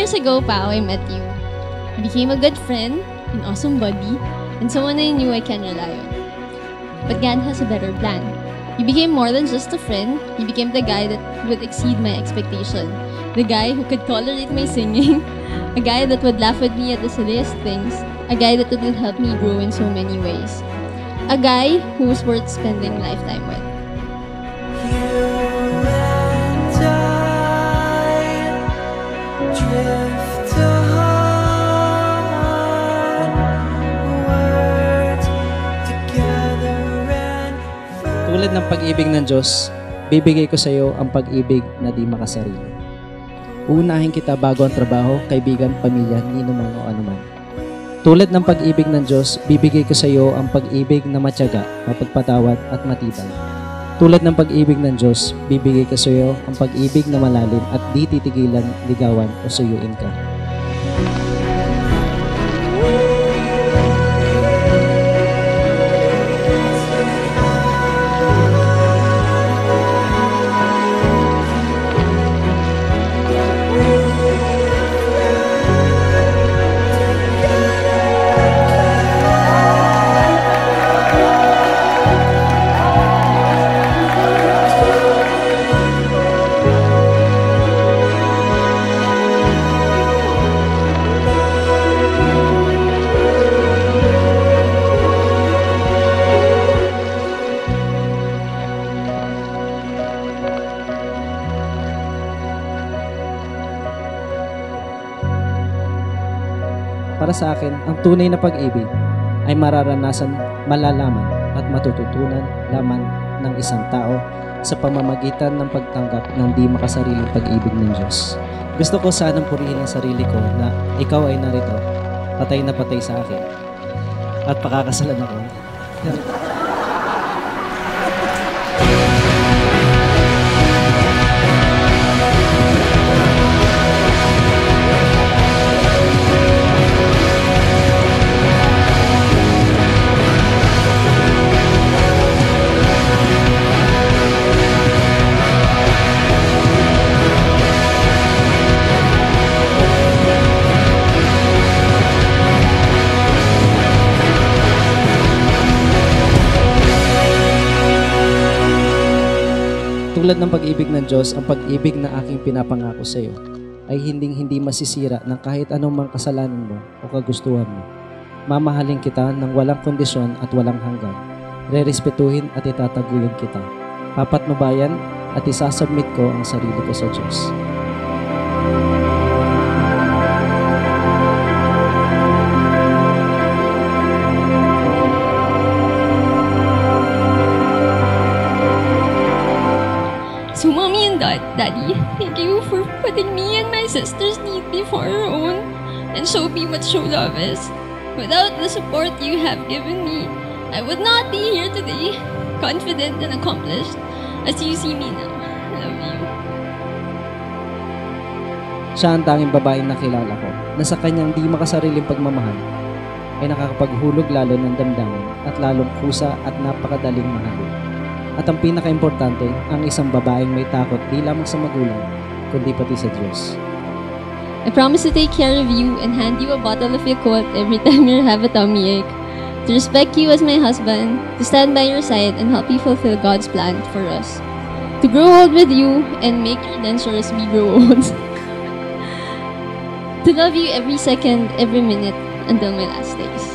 years ago, Pao, I met you. You became a good friend, an awesome buddy, and someone I knew I can rely on. But God has a better plan. You became more than just a friend. You became the guy that would exceed my expectation. The guy who could tolerate my singing. A guy that would laugh at me at the silliest things. A guy that would help me grow in so many ways. A guy who was worth spending a lifetime with. Tulad ng pag-ibig ng Diyos, bibigay ko sa iyo ang pag-ibig na di makasarili. Uunahin kita bago ang trabaho, kaibigan, pamilya, ninuman o anuman. Tulad ng pag-ibig ng Diyos, bibigay ko sa iyo ang pag-ibig na matyaga, mapagpatawad at matibay. Tulad ng pag-ibig ng Diyos, bibigay ko sa iyo ang pag-ibig na malalim at di titigilan, ligawan o suyuin ka. Para sa akin, ang tunay na pag-ibig ay mararanasan, malalaman at matututunan lamang ng isang tao sa pamamagitan ng pagtanggap ng di makasariling pag-ibig ng Diyos. Gusto ko sanang purihin ang sarili ko na ikaw ay narito, patay na patay sa akin, at pakakasalan ako. Tulad ng pag-ibig ng Diyos, ang pag-ibig na aking pinapangako sa iyo ay hindi masisira ng kahit anumang kasalanan mo o kagustuhan mo. Mamahalin kita ng walang kondisyon at walang hanggan. Rerespetuhin at itataguyod kita. Papatnubayan at isasubmit ko ang sarili ko sa Diyos. So, Mommy and Daddy, thank you for putting me and my sister's need before your own and show me what true love is. Without the support you have given me, I would not be here today, confident and accomplished as you see me now. I love you. Siya ang tanging babaeng nakilala ko na sa kanyang di makasariling pagmamahal ay nakakapaghulog lalo ng damdamin at lalong kusa at napakadaling mahalin. At ang pinaka-importante, ang isang babaeng may takot di lamang sa magulang, kundi pati sa Diyos. I promise to take care of you and hand you a bottle of Yakult every time you have a tummy ache. To respect you as my husband, to stand by your side and help you fulfill God's plan for us. To grow old with you and make your dentures we grow old. To love you every second, every minute, until my last days.